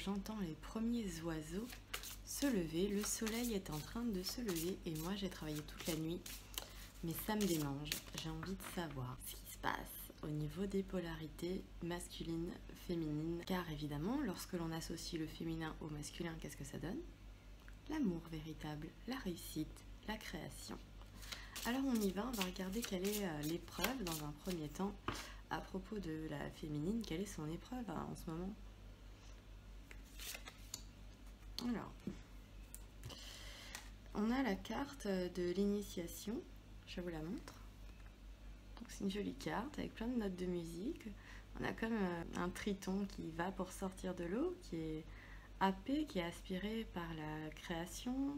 j'entends les premiers oiseaux se lever. Le soleil est en train de se lever et moi j'ai travaillé toute la nuit. Mais ça me démange. J'ai envie de savoir ce qui se passe au niveau des polarités masculines, féminines. Car évidemment, lorsque l'on associe le féminin au masculin, qu'est-ce que ça donne? L'amour véritable, la réussite, la création. Alors on y va, on va regarder quelle est l'épreuve dans un premier temps. À propos de la féminine, quelle est son épreuve en ce moment? Alors, on a la carte de l'initiation, je vous la montre. C'est une jolie carte avec plein de notes de musique. On a comme un triton qui va pour sortir de l'eau, qui est happé, qui est aspiré par la création,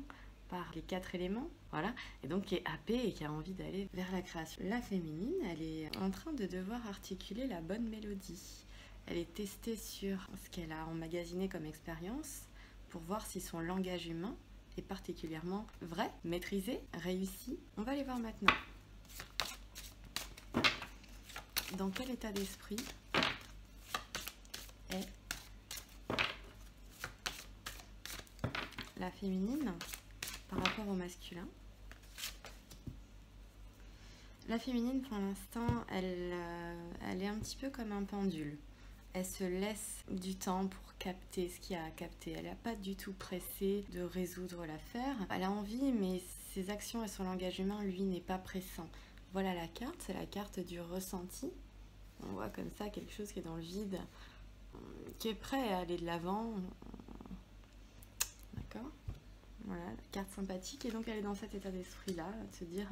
par les 4 éléments, voilà, et donc qui est happé et qui a envie d'aller vers la création. La féminine, elle est en train de devoir articuler la bonne mélodie. Elle est testée sur ce qu'elle a emmagasiné comme expérience pour voir si son langage humain est particulièrement vrai, maîtrisé, réussi. On va les voir maintenant. Dans quel état d'esprit est la féminine par rapport au masculin? La féminine, pour l'instant, elle est un petit peu comme un pendule. Elle se laisse du temps pour capter ce qu'il y a à capter. Elle n'est pas du tout pressée de résoudre l'affaire. Elle a envie, mais ses actions et son langage humain, lui, n'est pas pressant. Voilà la carte, c'est la carte du ressenti. On voit comme ça quelque chose qui est dans le vide, qui est prêt à aller de l'avant. D'accord ? Voilà, la carte sympathique. Et donc elle est dans cet état d'esprit-là, de se dire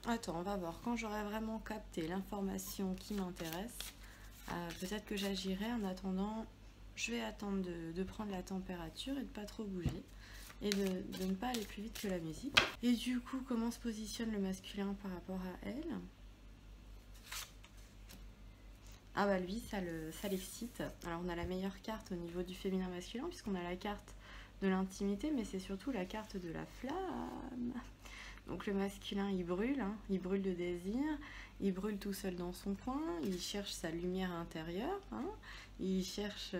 attends, on va voir, quand j'aurai vraiment capté l'information qui m'intéresse, peut-être que j'agirai. En attendant, je vais attendre de prendre la température et de pas trop bouger. Et de ne pas aller plus vite que la musique. Et du coup, comment se positionne le masculin par rapport à elle? Ah bah lui, ça l'excite. Alors on a la meilleure carte au niveau du féminin masculin, puisqu'on a la carte de l'intimité, mais c'est surtout la carte de la flamme. Donc le masculin, il brûle de désir, il brûle tout seul dans son coin, il cherche sa lumière intérieure, il cherche...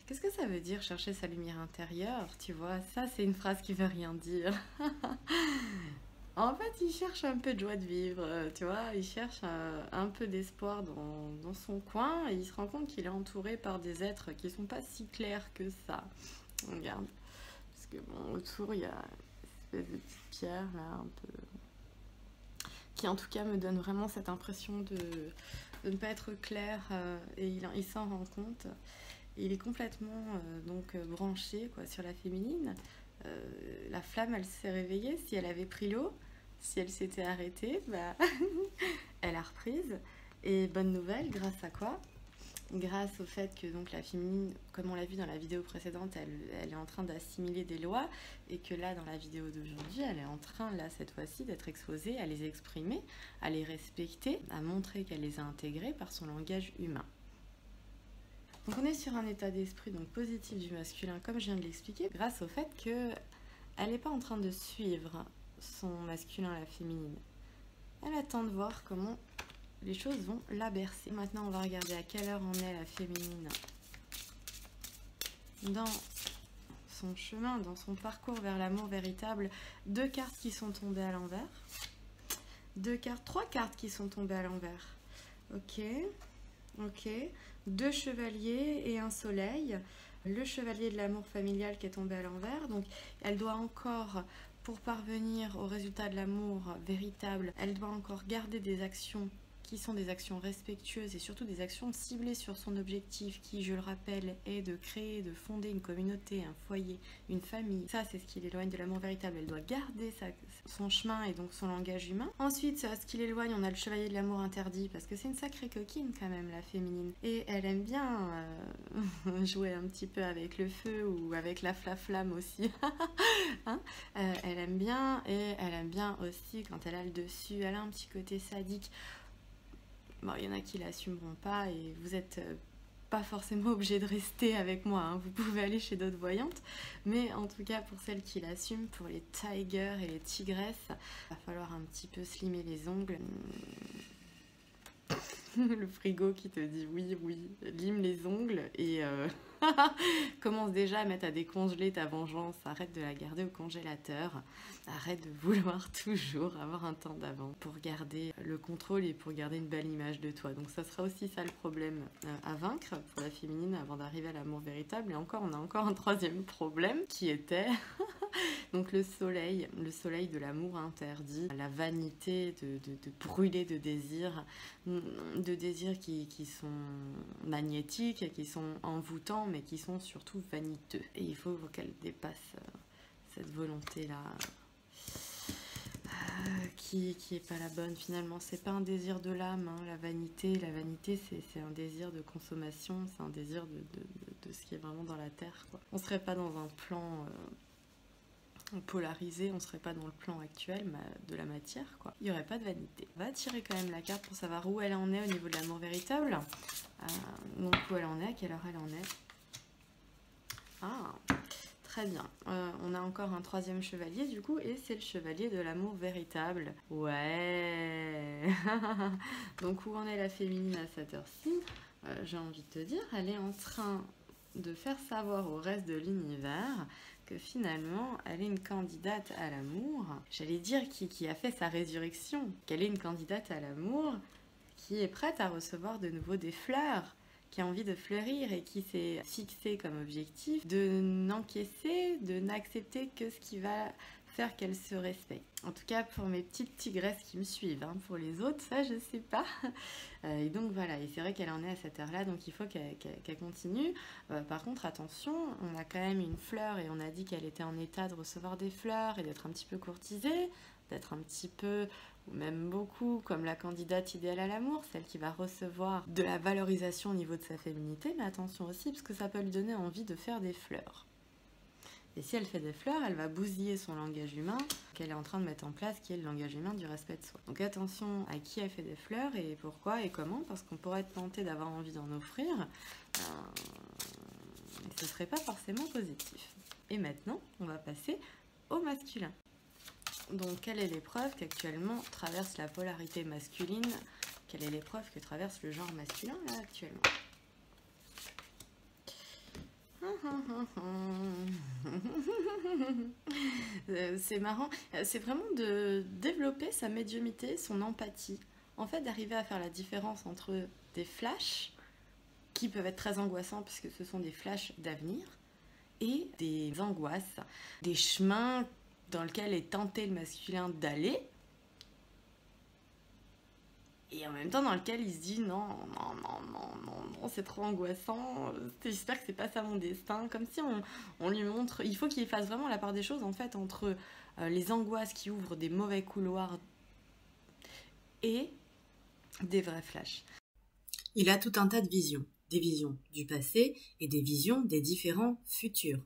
Qu'est-ce que ça veut dire, chercher sa lumière intérieure? Tu vois, ça c'est une phrase qui veut rien dire. En fait, il cherche un peu de joie de vivre, tu vois, il cherche un peu d'espoir dans son coin, et il se rend compte qu'il est entouré par des êtres qui sont pas si clairs que ça. Regarde, parce que bon, autour, il y a... de petites pierres là un peu qui en tout cas me donne vraiment cette impression de ne pas être clair, et il s'en rend compte. Il est complètement donc branché quoi sur la féminine. La flamme, elle s'est réveillée. Si elle avait pris l'eau, si elle s'était arrêtée, bah elle a reprise. Et bonne nouvelle, grâce à quoi? Grâce au fait que donc la féminine, comme on l'a vu dans la vidéo précédente, elle est en train d'assimiler des lois, et que là dans la vidéo d'aujourd'hui, elle est en train là cette fois-ci d'être exposée, à les exprimer, à les respecter, à montrer qu'elle les a intégrées par son langage humain. Donc on est sur un état d'esprit donc positif du masculin, comme je viens de l'expliquer, grâce au fait qu'elle n'est pas en train de suivre son masculin, la féminine. Elle attend de voir comment les choses vont la bercer. Maintenant, on va regarder à quelle heure en est la féminine dans son chemin, dans son parcours vers l'amour véritable. 2 cartes qui sont tombées à l'envers. 3 cartes qui sont tombées à l'envers. Ok. 2 chevaliers et un soleil. Le chevalier de l'amour familial qui est tombé à l'envers. Donc, elle doit encore, pour parvenir au résultat de l'amour véritable, elle doit encore garder des actions qui sont des actions respectueuses et surtout des actions ciblées sur son objectif qui, je le rappelle, est de créer, de fonder une communauté, un foyer, une famille. Ça, c'est ce qui l'éloigne de l'amour véritable. Elle doit garder son chemin et donc son langage humain. Ensuite, ce qui l'éloigne, on a le chevalier de l'amour interdit, parce que c'est une sacrée coquine quand même, la féminine. Et elle aime bien jouer un petit peu avec le feu ou avec la flamme aussi. Elle aime bien, et elle aime bien aussi quand elle a le dessus. Elle a un petit côté sadique. Bon, il y en a qui l'assumeront pas, et vous êtes pas forcément obligé de rester avec moi, vous pouvez aller chez d'autres voyantes, mais en tout cas pour celles qui l'assument, pour les tigers et les tigresses, il va falloir un petit peu slimer les ongles. le frigo qui te dit oui, oui, lime les ongles et commence déjà à mettre à décongeler ta vengeance. Arrête de la garder au congélateur. Arrête de vouloir toujours avoir un temps d'avance pour garder le contrôle et pour garder une belle image de toi. Donc ça sera aussi ça le problème à vaincre pour la féminine avant d'arriver à l'amour véritable. Et encore, on a encore un troisième problème qui était donc le soleil de l'amour interdit, la vanité de brûler de désirs qui sont magnétiques, qui sont envoûtants, mais qui sont surtout vaniteux. Et il faut qu'elle dépasse cette volonté-là qui est pas la bonne finalement. C'est pas un désir de l'âme, hein, la vanité. La vanité, c'est un désir de consommation, c'est un désir de ce qui est vraiment dans la terre, quoi. On serait pas dans un plan polarisé, on serait pas dans le plan actuel de la matière, quoi. Il y aurait pas de vanité. On va tirer quand même la carte pour savoir où elle en est au niveau de l'amour véritable. Donc où elle en est, à quelle heure elle en est. Ah, très bien. On a encore un troisième chevalier du coup, et c'est le chevalier de l'amour véritable. Ouais. Donc où en est la féminine à cette heure-ci? J'ai envie de te dire, elle est en train de faire savoir au reste de l'univers que finalement, elle est une candidate à l'amour. J'allais dire qui a fait sa résurrection. Qu'elle est une candidate à l'amour qui est prête à recevoir de nouveau des fleurs, qui a envie de fleurir et qui s'est fixé comme objectif de n'encaisser, de n'accepter que ce qui va faire qu'elle se respecte. En tout cas pour mes petites tigresses qui me suivent, hein. Pour les autres, ça je sais pas. Et donc voilà, et c'est vrai qu'elle en est à cette heure-là, donc il faut qu'elle continue. Par contre, attention, on a quand même une fleur et on a dit qu'elle était en état de recevoir des fleurs et d'être un petit peu courtisée, d'être un petit peu, ou même beaucoup, comme la candidate idéale à l'amour, celle qui va recevoir de la valorisation au niveau de sa féminité, mais attention aussi, parce que ça peut lui donner envie de faire des fleurs. Et si elle fait des fleurs, elle va bousiller son langage humain qu'elle est en train de mettre en place, qui est le langage humain du respect de soi. Donc attention à qui elle fait des fleurs et pourquoi et comment, parce qu'on pourrait être tenté d'avoir envie d'en offrir. Ce ne serait pas forcément positif. Et maintenant, on va passer au masculin. Donc quelle est l'épreuve qu'actuellement traverse la polarité masculine? Quelle est l'épreuve que traverse le genre masculin là actuellement? C'est marrant, c'est vraiment de développer sa médiumnité, son empathie. En fait, d'arriver à faire la différence entre des flashs, qui peuvent être très angoissants puisque ce sont des flashs d'avenir, et des angoisses, des chemins dans lesquels est tenté le masculin d'aller, et en même temps dans lequel il se dit non, c'est trop angoissant, j'espère que c'est pas ça mon destin, comme si on lui montre, il faut qu'il fasse vraiment la part des choses en fait entre les angoisses qui ouvrent des mauvais couloirs et des vrais flashs. Il a tout un tas de visions, des visions du passé et des visions des différents futurs,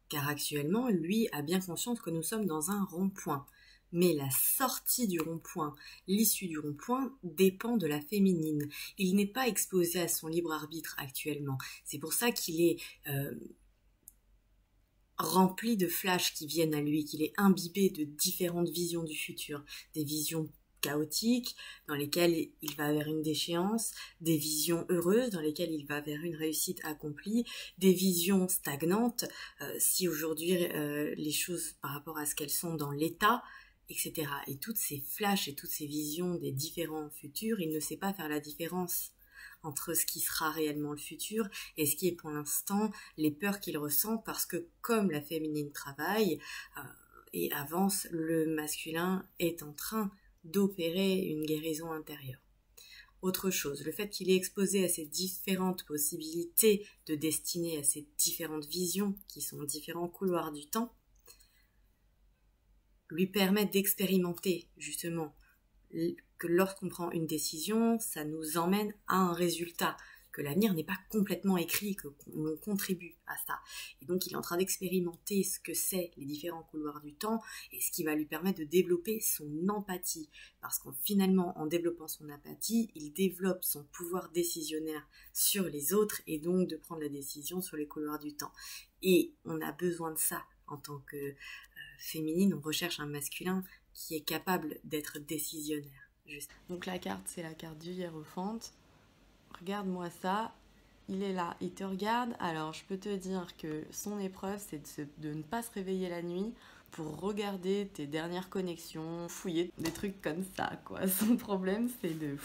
car actuellement lui a bien conscience que nous sommes dans un rond-point. Mais la sortie du rond-point, l'issue du rond-point dépend de la féminine. Il n'est pas exposé à son libre arbitre actuellement. C'est pour ça qu'il est rempli de flashs qui viennent à lui, qu'il est imbibé de différentes visions du futur, des visions chaotiques dans lesquelles il va vers une déchéance, des visions heureuses dans lesquelles il va vers une réussite accomplie, des visions stagnantes, si aujourd'hui les choses par rapport à ce qu'elles sont dans l'état, etc. Et toutes ces flashs et toutes ces visions des différents futurs, il ne sait pas faire la différence entre ce qui sera réellement le futur et ce qui est pour l'instant les peurs qu'il ressent, parce que comme la féminine travaille et avance, le masculin est en train d'opérer une guérison intérieure. Autre chose, le fait qu'il est exposé à ces différentes possibilités de destinée, à ces différentes visions qui sont différents couloirs du temps, lui permet d'expérimenter justement que lorsqu'on prend une décision, ça nous emmène à un résultat, que l'avenir n'est pas complètement écrit, qu'on contribue à ça. Et donc il est en train d'expérimenter ce que c'est les différents couloirs du temps et ce qui va lui permettre de développer son empathie. Parce qu'en finalement, en développant son empathie, il développe son pouvoir décisionnaire sur les autres et donc de prendre la décision sur les couloirs du temps. Et on a besoin de ça en tant que féminine, on recherche un masculin qui est capable d'être décisionnaire. Juste. Donc la carte, c'est la carte du hiérophante. regarde-moi ça. Il est là, il te regarde. Alors, je peux te dire que son épreuve, c'est de ne pas se réveiller la nuit pour regarder tes dernières connexions, fouiller des trucs comme ça, quoi. Son problème, c'est de...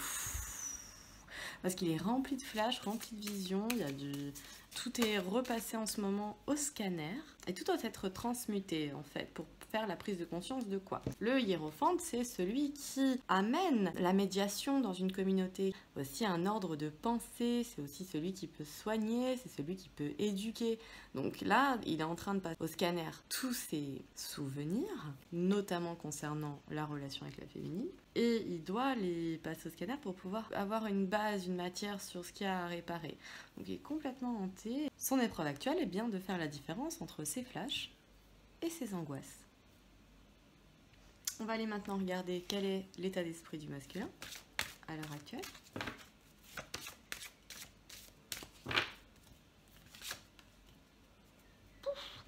Parce qu'il est rempli de flash, rempli de vision, il y a du... Tout est repassé en ce moment au scanner et tout doit être transmuté en fait pour faire la prise de conscience de quoi? Le hiérophante, c'est celui qui amène la médiation dans une communauté. Aussi un ordre de pensée, c'est aussi celui qui peut soigner, c'est celui qui peut éduquer. Donc là, il est en train de passer au scanner tous ses souvenirs, notamment concernant la relation avec la féminine. Et il doit les passer au scanner pour pouvoir avoir une base, une matière sur ce qu'il y a à réparer. Donc il est complètement hanté. Son épreuve actuelle est bien de faire la différence entre ses flashs et ses angoisses. On va aller maintenant regarder quel est l'état d'esprit du masculin à l'heure actuelle.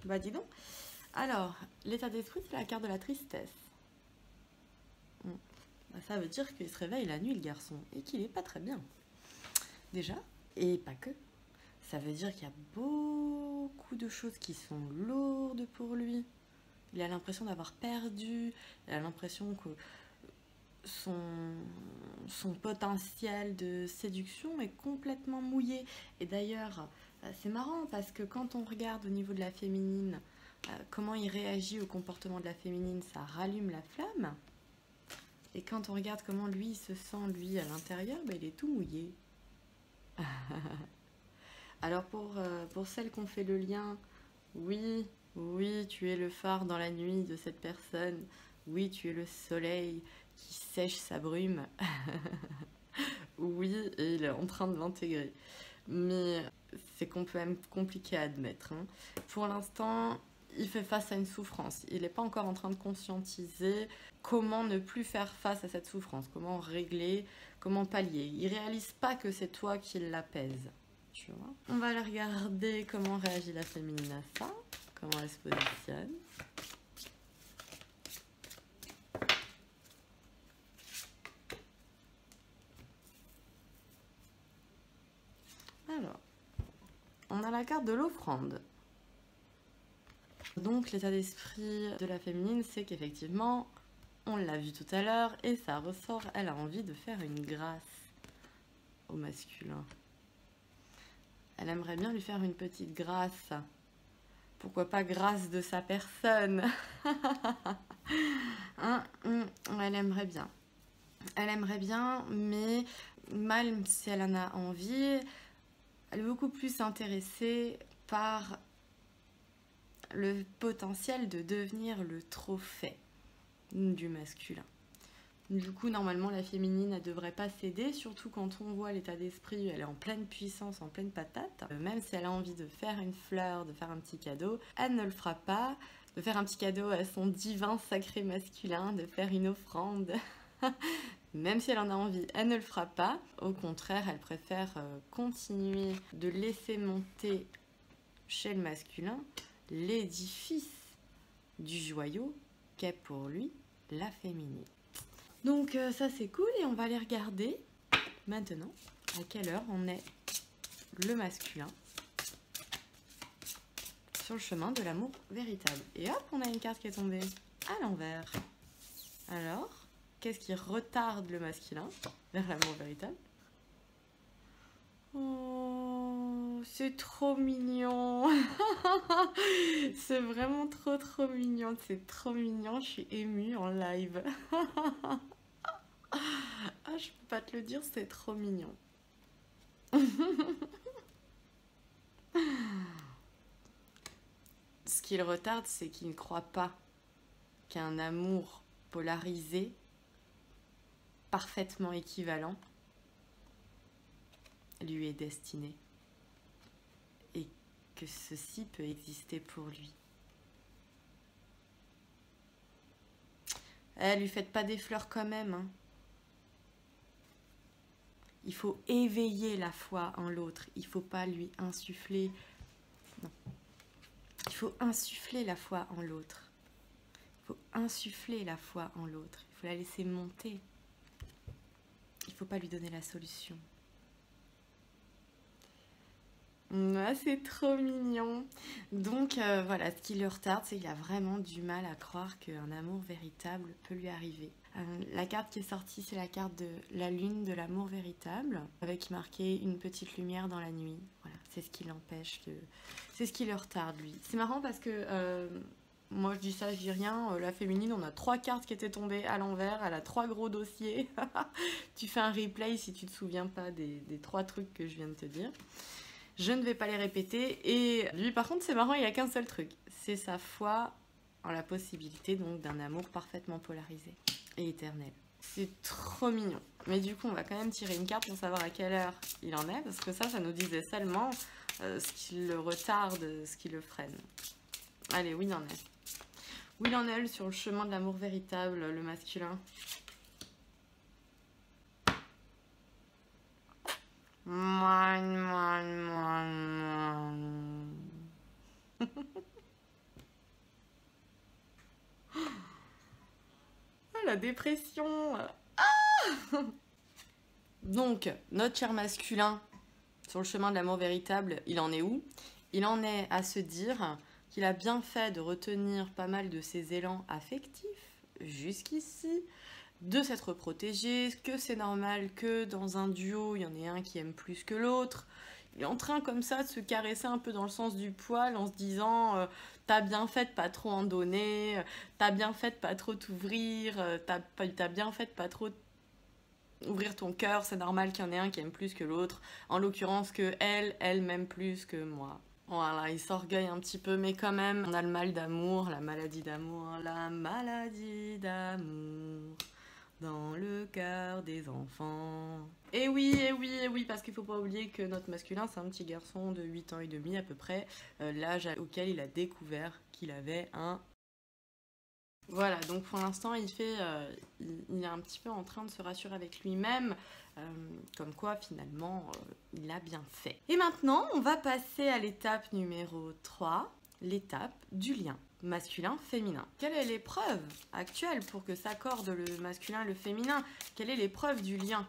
Bah dis donc. Alors, l'état d'esprit, c'est la carte de la tristesse. Bah, ça veut dire qu'il se réveille la nuit, le garçon, et qu'il est pas très bien. Déjà, et pas que. Ça veut dire qu'il y a beaucoup de choses qui sont lourdes pour lui. Il a l'impression d'avoir perdu, il a l'impression que son potentiel de séduction est complètement mouillé. Et d'ailleurs, c'est marrant parce que quand on regarde au niveau de la féminine, comment il réagit au comportement de la féminine, ça rallume la flamme. Et quand on regarde comment lui il se sent, lui, à l'intérieur, bah, il est tout mouillé. Alors pour celles qui ont fait le lien, oui, tu es le phare dans la nuit de cette personne. Oui, tu es le soleil qui sèche sa brume. Oui, et il est en train de l'intégrer. Mais c'est quand même compliqué à admettre. Hein. Pour l'instant, il fait face à une souffrance. Il n'est pas encore en train de conscientiser comment ne plus faire face à cette souffrance, comment régler, comment pallier. Il ne réalise pas que c'est toi qui l'apaise. Tu vois. On va aller regarder comment réagit la féminine à ça, comment elle se positionne. Alors, on a la carte de l'offrande. Donc l'état d'esprit de la féminine, c'est qu'effectivement, on l'a vu tout à l'heure, et ça ressort, elle a envie de faire une grâce au masculin. Elle aimerait bien lui faire une petite grâce. Pourquoi pas grâce de sa personne. Elle aimerait bien. Elle aimerait bien, mais même si elle en a envie, elle est beaucoup plus intéressée par le potentiel de devenir le trophée du masculin. Du coup, normalement, la féminine, elle ne devrait pas céder, surtout quand on voit l'état d'esprit, elle est en pleine puissance, en pleine patate. Même si elle a envie de faire une fleur, de faire un petit cadeau, elle ne le fera pas. De faire un petit cadeau à son divin sacré masculin, de faire une offrande. Même si elle en a envie, elle ne le fera pas. Au contraire, elle préfère continuer de laisser monter chez le masculin l'édifice du joyau qu'est pour lui la féminine. Donc ça c'est cool et on va aller regarder maintenant à quelle heure on est le masculin sur le chemin de l'amour véritable. Et hop, on a une carte qui est tombée à l'envers. Alors, qu'est-ce qui retarde le masculin vers l'amour véritable? Oh, c'est trop mignon. C'est vraiment trop mignon. C'est trop mignon, je suis émue en live. Ah, je peux pas te le dire, c'est trop mignon. Ce qu'il retarde, c'est qu'il ne croit pas qu'un amour polarisé, parfaitement équivalent, lui est destiné. Et que ceci peut exister pour lui. Lui faites pas des fleurs quand même, hein. Il faut éveiller la foi en l'autre. Il ne faut pas lui insuffler. Non. Il faut insuffler la foi en l'autre. Il faut insuffler la foi en l'autre. Il faut la laisser monter. Il ne faut pas lui donner la solution. Ouais, c'est trop mignon. Donc voilà, ce qui le retarde, c'est qu'il a vraiment du mal à croire qu'un amour véritable peut lui arriver. La carte qui est sortie, c'est la carte de la lune de l'amour véritable, avec marqué une petite lumière dans la nuit. Voilà, c'est ce qui l'empêche de... C'est ce qui le retarde, lui. C'est marrant parce que moi je dis ça, je dis rien. La féminine, on a 3 cartes qui étaient tombées à l'envers, elle a 3 gros dossiers. Tu fais un replay si tu te souviens pas des 3 trucs que je viens de te dire. Je ne vais pas les répéter. Et lui, par contre, c'est marrant, il a qu'un seul truc. C'est sa foi en la possibilité donc d'un amour parfaitement polarisé et éternel. C'est trop mignon. Mais du coup, on va quand même tirer une carte pour savoir à quelle heure il en est. Parce que ça nous disait seulement ce qui le retarde, ce qui le freine. Allez, où il en est? Où il en est sur le chemin de l'amour véritable, le masculin? La dépression. Donc, notre cher masculin, sur le chemin de l'amour véritable, il en est où? Il en est à se dire qu'il a bien fait de retenir pas mal de ses élans affectifs jusqu'ici, de s'être protégé, que c'est normal que dans un duo, il y en ait un qui aime plus que l'autre. Il est en train comme ça de se caresser un peu dans le sens du poil en se disant t'as bien fait de pas trop en donner, t'as bien fait de pas trop t'ouvrir, t'as bien fait de pas trop ouvrir ton cœur, c'est normal qu'il y en ait un qui aime plus que l'autre. En l'occurrence que elle m'aime plus que moi. Voilà, il s'orgueille un petit peu, mais quand même, on a le mal d'amour, la maladie d'amour dans le cœur des enfants. Et oui, et oui, et oui, parce qu'il faut pas oublier que notre masculin, c'est un petit garçon de 8 ans et demi à peu près, l'âge auquel il a découvert qu'il avait un... Voilà, donc pour l'instant, il est un petit peu en train de se rassurer avec lui-même, comme quoi finalement, il a bien fait. Et maintenant, on va passer à l'étape numéro 3, l'étape du lien masculin-féminin. Quelle est l'épreuve actuelle pour que s'accorde le masculin et le féminin? Quelle est l'épreuve du lien?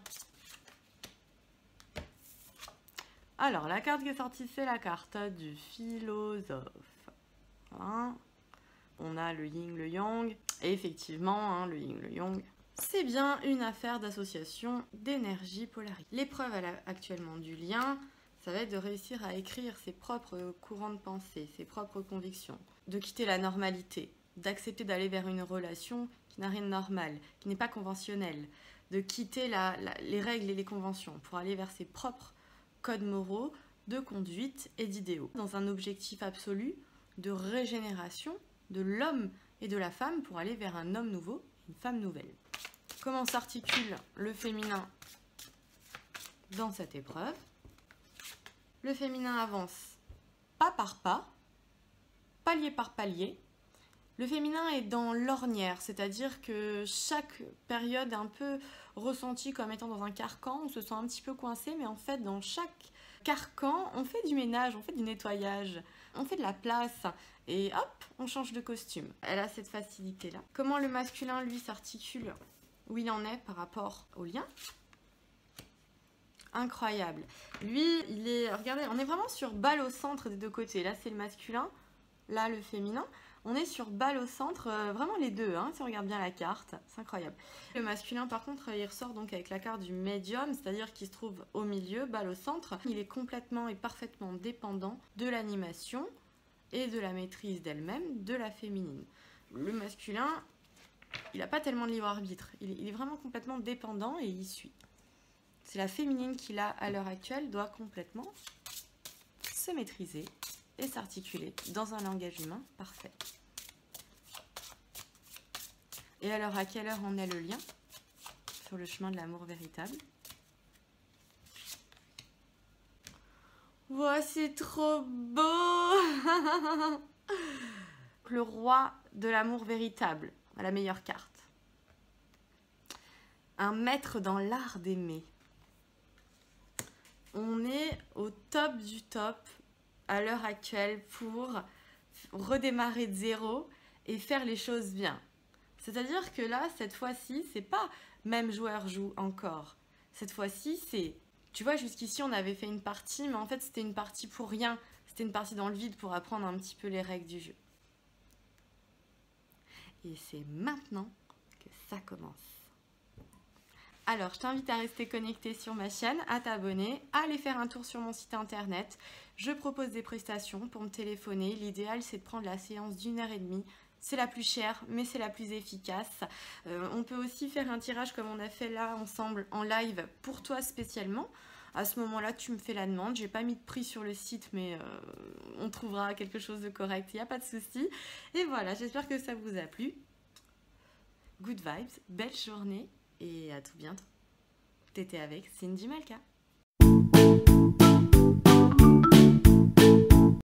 Alors, la carte qui est sortie, c'est la carte du philosophe. Hein, on a le yin, le yang, et effectivement, hein, le yin, le yang, c'est bien une affaire d'association d'énergie polarisée. L'épreuve actuellement du lien, ça va être de réussir à écrire ses propres courants de pensée, ses propres convictions, de quitter la normalité, d'accepter d'aller vers une relation qui n'a rien de normal, qui n'est pas conventionnelle, de quitter les règles et les conventions pour aller vers ses propres codes moraux, de conduite et d'idéaux, dans un objectif absolu de régénération de l'homme et de la femme pour aller vers un homme nouveau, une femme nouvelle. Comment s'articule le féminin dans cette épreuve? Le féminin avance pas par pas, palier par palier. Le féminin est dans l'ornière, c'est-à-dire que chaque période est un peu ressentie comme étant dans un carcan, on se sent un petit peu coincé, mais en fait dans chaque carcan, on fait du ménage, on fait du nettoyage, on fait de la place, et hop, on change de costume. Elle a cette facilité-là. Comment le masculin, lui, s'articule? Où il en est par rapport au lien? Incroyable. Lui, il est... Regardez, on est vraiment sur balle au centre des deux côtés. Là, c'est le masculin, là, le féminin. On est sur balle au centre, vraiment les deux, hein, si on regarde bien la carte, c'est incroyable. Le masculin, par contre, il ressort donc avec la carte du médium, c'est-à-dire qu'il se trouve au milieu, balle au centre. Il est complètement et parfaitement dépendant de l'animation et de la maîtrise d'elle-même de la féminine. Le masculin, il n'a pas tellement de libre arbitre, il est vraiment complètement dépendant et il suit. C'est la féminine qui, là, à l'heure actuelle, doit complètement se maîtriser et s'articuler dans un langage humain parfait. Et alors, à quelle heure en est le lien sur le chemin de l'amour véritable? Wow, c'est trop beau. Le roi de l'amour véritable, la meilleure carte. Un maître dans l'art d'aimer. On est au top du top à l'heure actuelle pour redémarrer de zéro et faire les choses bien. C'est-à-dire que là, cette fois-ci, c'est pas même joueur joue encore. Cette fois-ci, c'est Tu vois, jusqu'ici, on avait fait une partie, mais en fait, c'était une partie pour rien. C'était une partie dans le vide pour apprendre un petit peu les règles du jeu. Et c'est maintenant que ça commence. Alors, je t'invite à rester connecté sur ma chaîne, à t'abonner, à aller faire un tour sur mon site internet. Je propose des prestations pour me téléphoner. L'idéal, c'est de prendre la séance d'1h30. C'est la plus chère, mais c'est la plus efficace. On peut aussi faire un tirage comme on a fait là ensemble en live pour toi spécialement. À ce moment-là, tu me fais la demande. J'ai pas mis de prix sur le site, mais on trouvera quelque chose de correct. Il n'y a pas de souci. Et voilà, j'espère que ça vous a plu. Good vibes, belle journée et à tout bientôt. T'étais avec Cindy Malka.